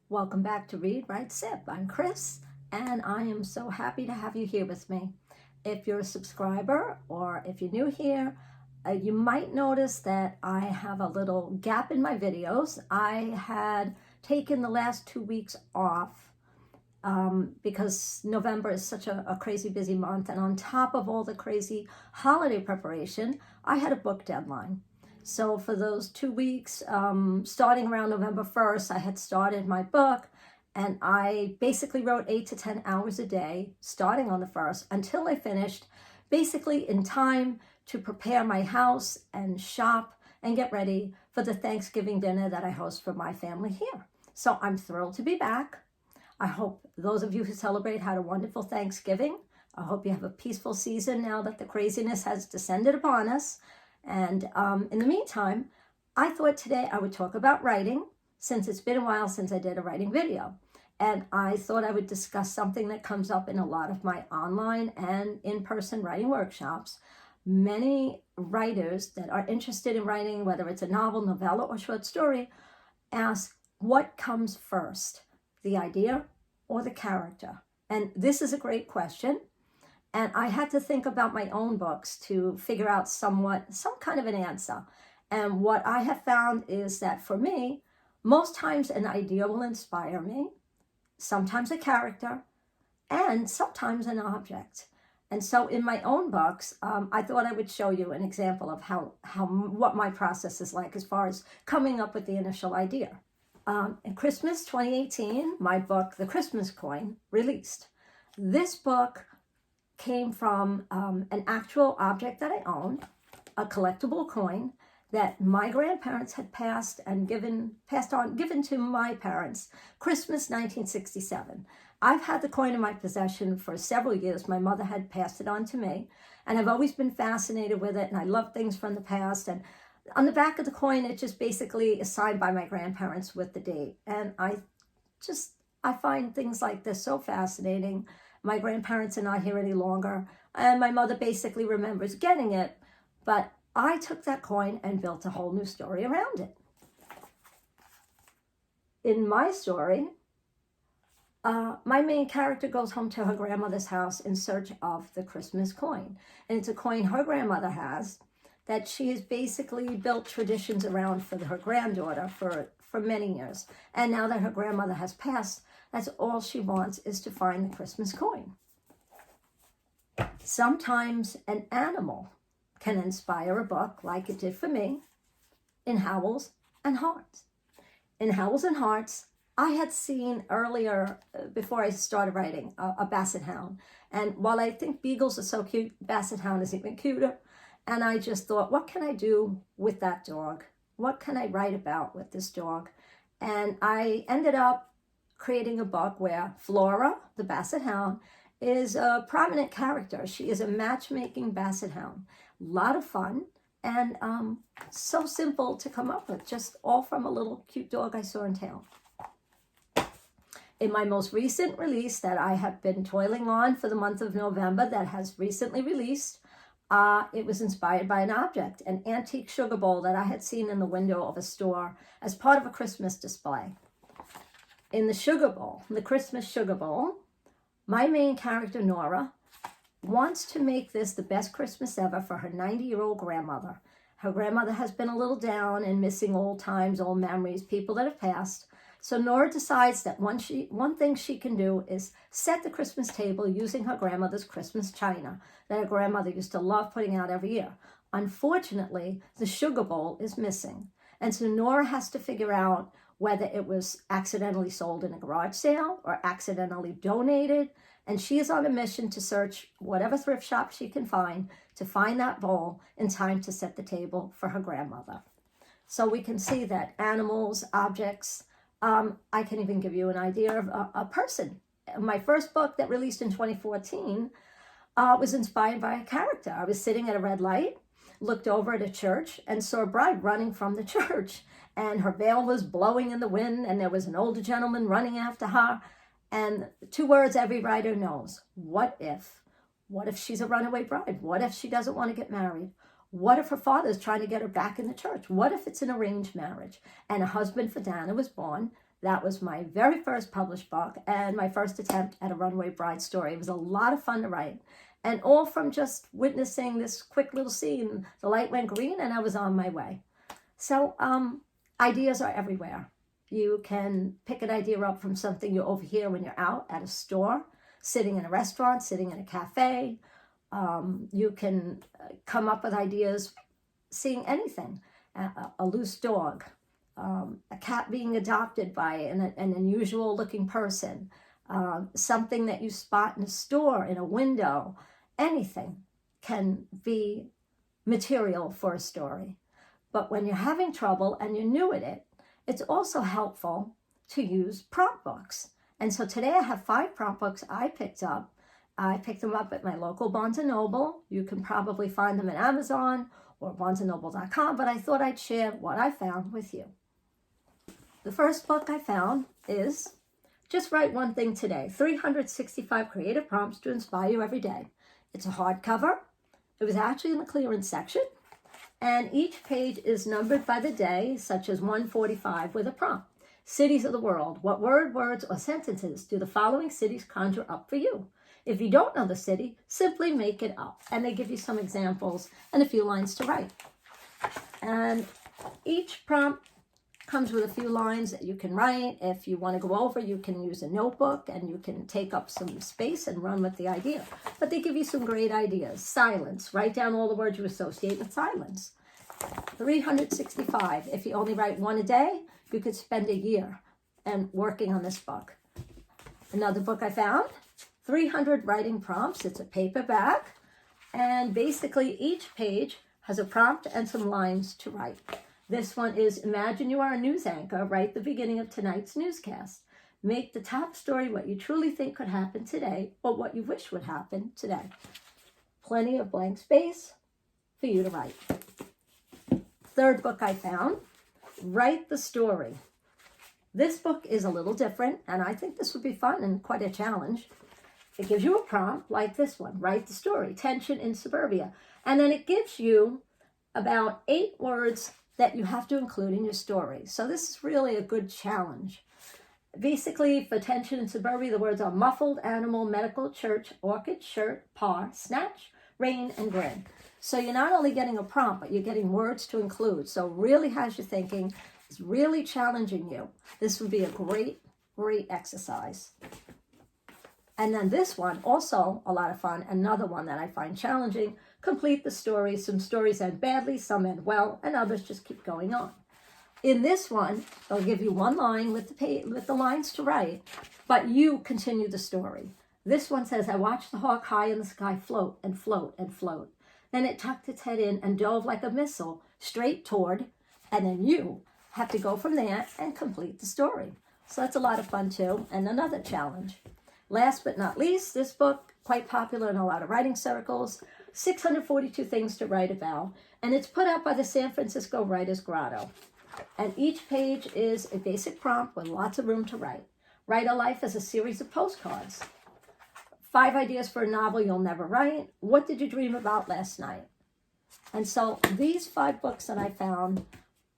Welcome back to Read, Write, Sip. I'm Chris, and I am so happy to have you here with me. If you're a subscriber or if you're new here, you might notice that I have a little gap in my videos. I had taken the last 2 weeks off because November is such a crazy busy month, and on top of all the crazy holiday preparation, I had a book deadline. So for those 2 weeks, starting around November 1st, I had started my book, and I basically wrote 8 to 10 hours a day, starting on the 1st, until I finished, basically in time to prepare my house and shop and get ready for the Thanksgiving dinner that I host for my family here. So I'm thrilled to be back. I hope those of you who celebrate had a wonderful Thanksgiving. I hope you have a peaceful season now that the craziness has descended upon us. And in the meantime, I thought today I would talk about writing, since it's been a while since I did a writing video. And I thought I would discuss something that comes up in a lot of my online and in-person writing workshops. Many writers that are interested in writing, whether it's a novel, novella, or short story, ask, what comes first, the idea or the character? And this is a great question. And I had to think about my own books to figure out some kind of an answer. And what I have found is that for me, most times an idea will inspire me, sometimes a character, and sometimes an object. And so in my own books, I thought I would show you an example of what my process is like as far as coming up with the initial idea. In Christmas 2018, my book, The Christmas Coin, released. This book came from an actual object that I owned, a collectible coin that my grandparents had passed on, given to my parents, Christmas 1967. I've had the coin in my possession for several years. My mother had passed it on to me, and I've always been fascinated with it, and I love things from the past. And on the back of the coin, it just basically is signed by my grandparents with the date. And I find things like this so fascinating. My grandparents are not here any longer, and my mother basically remembers getting it, but I took that coin and built a whole new story around it. In my story, my main character goes home to her grandmother's house in search of the Christmas coin, and it's a coin her grandmother has that she has basically built traditions around for her granddaughter for many years. And now that her grandmother has passed, that's all she wants, is to find the Christmas coin. Sometimes an animal can inspire a book, like it did for me, in Howls and Hearts. In Howls and Hearts, I had seen earlier, before I started writing, a basset hound. And while I think beagles are so cute, basset hound is even cuter. And I just thought, what can I do with that dog? What can I write about with this dog? And I ended up creating a book where Flora, the basset hound, is a prominent character. She is a matchmaking basset hound. A lot of fun, and so simple to come up with, just all from a little cute dog I saw in town. In my most recent release that I have been toiling on for the month of November, that has recently released, it was inspired by an object, an antique sugar bowl that I had seen in the window of a store as part of a Christmas display. In the sugar bowl, the Christmas sugar bowl, my main character, Nora, wants to make this the best Christmas ever for her 90-year-old grandmother. Her grandmother has been a little down and missing old times, old memories, people that have passed. So Nora decides that one thing she can do is set the Christmas table using her grandmother's Christmas china that her grandmother used to love putting out every year. Unfortunately, the sugar bowl is missing. And so Nora has to figure out whether it was accidentally sold in a garage sale or accidentally donated. And she is on a mission to search whatever thrift shop she can find to find that bowl in time to set the table for her grandmother. So we can see that animals, objects, I can even give you an idea of a person. My first book that released in 2014 was inspired by a character. I was sitting at a red light, looked over at a church, and saw a bride running from the church. And her veil was blowing in the wind, and there was an older gentleman running after her. And 2 words every writer knows. What if? What if she's a runaway bride? What if she doesn't want to get married? What if her father's trying to get her back in the church? What if it's an arranged marriage? And a husband for Dana was born That was my very first published book and my first attempt at a runaway bride story. It was a lot of fun to write. And all from just witnessing this quick little scene. The light went green and I was on my way. So ideas are everywhere. You can pick an idea up from something you overhear when you're out at a store, sitting in a restaurant, sitting in a cafe. You can come up with ideas seeing anything. A loose dog, a cat being adopted by an unusual looking person, something that you spot in a store, in a window. Anything can be material for a story. But when you're having trouble and you're new at it, it's also helpful to use prompt books. And so today I have 5 prompt books I picked up. I picked them up at my local Barnes & Noble. You can probably find them at Amazon or barnesandnoble.com, but I thought I'd share what I found with you. The first book I found is Just Write One Thing Today, 365 Creative Prompts to Inspire You Every Day. It's a hardcover. It was actually in the clearance section. And each page is numbered by the day, such as 145 with a prompt. Cities of the world. What word, words, or sentences do the following cities conjure up for you? If you don't know the city, simply make it up. And they give you some examples and a few lines to write. And each prompt comes with a few lines that you can write. If you want to go over, you can use a notebook and you can take up some space and run with the idea. But they give you some great ideas. Silence. Write down all the words you associate with silence. 365. If you only write one a day, you could spend a year and working on this book. Another book I found, 300 Writing Prompts. It's a paperback. And basically each page has a prompt and some lines to write. This one is, imagine you are a news anchor. Write the beginning of tonight's newscast. Make the top story what you truly think could happen today or what you wish would happen today. Plenty of blank space for you to write. Third book I found, Write the Story. This book is a little different, and I think this would be fun and quite a challenge. It gives you a prompt like this one, Write the Story, Tension in Suburbia. And then it gives you about 8 words that you have to include in your story. So this is really a good challenge. Basically, for tension in suburbia, the words are muffled, animal, medical, church, orchid, shirt, par, snatch, rain, and grin. So you're not only getting a prompt, but you're getting words to include. So really has you thinking, it's really challenging you. This would be a great, great exercise. And then this one, also a lot of fun, another one that I find challenging, complete the story. Some stories end badly, some end well, and others just keep going on. In this one, they'll give you one line with the lines to write, but you continue the story. This one says, I watched the hawk high in the sky float and float and float. Then it tucked its head in and dove like a missile straight toward, and then you have to go from there and complete the story. So that's a lot of fun too, and another challenge. Last but not least, this book, quite popular in a lot of writing circles, 642 Things to Write About, and it's put out by the San Francisco Writers Grotto. And each page is a basic prompt with lots of room to write. Write a life as a series of postcards. 5 ideas for a novel you'll never write. What did you dream about last night? And so these 5 books that I found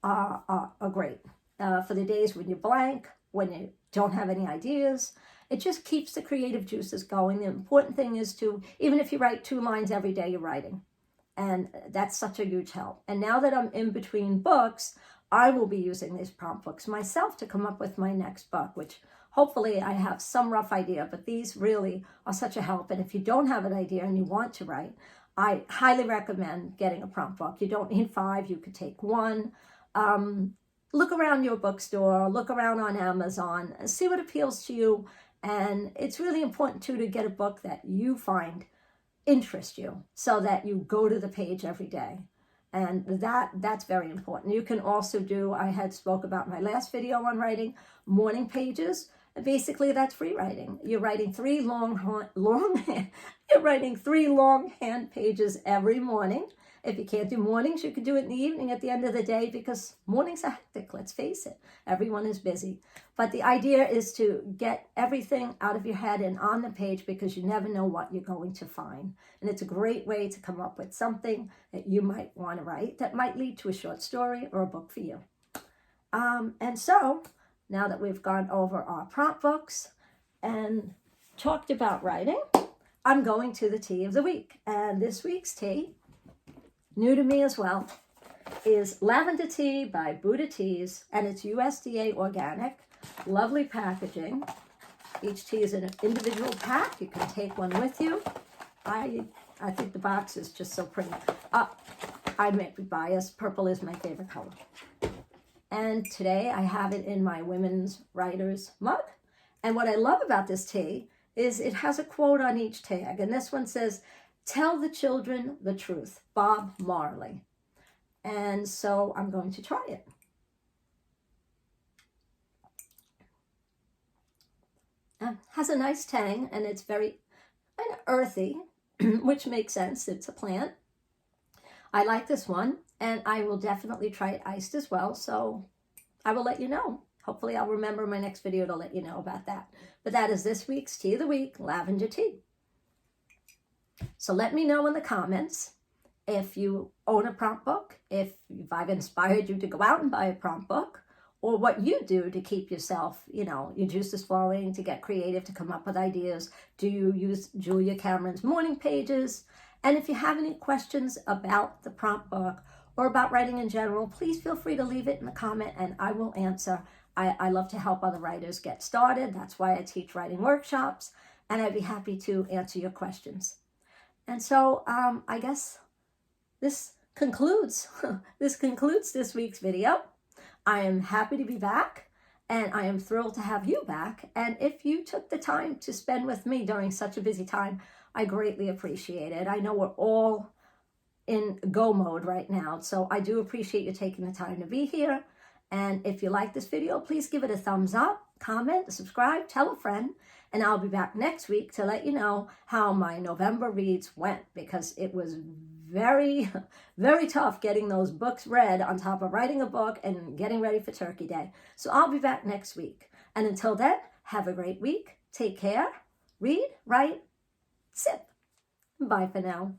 are great for the days when you're blank, when you don't have any ideas. It just keeps the creative juices going. The important thing is to, even if you write 2 lines every day, you're writing. And that's such a huge help. And now that I'm in between books, I will be using these prompt books myself to come up with my next book, which hopefully I have some rough idea, but these really are such a help. And if you don't have an idea and you want to write, I highly recommend getting a prompt book. You don't need 5, you could take 1. Look around your bookstore, look around on Amazon, see what appeals to you. And it's really important too to get a book that you find interests you so that you go to the page every day. And that's very important. You can also do, I had spoke about my last video on writing, morning pages. Basically, that's free writing. You're writing 3 you're writing 3 longhand pages every morning. If you can't do mornings, you can do it in the evening at the end of the day because mornings are hectic, let's face it. Everyone is busy. But the idea is to get everything out of your head and on the page because you never know what you're going to find. And it's a great way to come up with something that you might want to write that might lead to a short story or a book for you. And so now that we've gone over our prompt books and talked about writing, I'm going to the tea of the week. And this week's tea, new to me as well, is Lavender Tea by Buddha Teas, and it's USDA organic. Lovely packaging. Each tea is in an individual pack. You can take one with you. I think the box is just so pretty. I may be biased. Purple is my favorite color. And today I have it in my women's writer's mug. And what I love about this tea is it has a quote on each tag. And this one says, "Tell the children the truth, Bob Marley." And so I'm going to try it. Has a nice tang, and it's very earthy, which makes sense. It's a plant. I like this one, and I will definitely try it iced as well. So I will let you know. Hopefully I'll remember my next video to let you know about that. But that is this week's Tea of the Week, Lavender Tea. So let me know in the comments if you own a prompt book, if I've inspired you to go out and buy a prompt book, or what you do to keep yourself, your juices flowing, to get creative, to come up with ideas. Do you use Julia Cameron's morning pages? And if you have any questions about the prompt book or about writing in general, please feel free to leave it in the comment and I will answer. I love to help other writers get started. That's why I teach writing workshops, and I'd be happy to answer your questions. And so I guess this concludes this week's video. I am happy to be back, and I am thrilled to have you back. And if you took the time to spend with me during such a busy time, I greatly appreciate it. I know we're all in go mode right now, so I do appreciate you taking the time to be here. And if you like this video, please give it a thumbs up, comment, subscribe, tell a friend, and I'll be back next week to let you know how my November reads went, because it was very, very tough getting those books read on top of writing a book and getting ready for Turkey Day. So I'll be back next week. And until then, have a great week. Take care. Read, write, sip. Bye for now.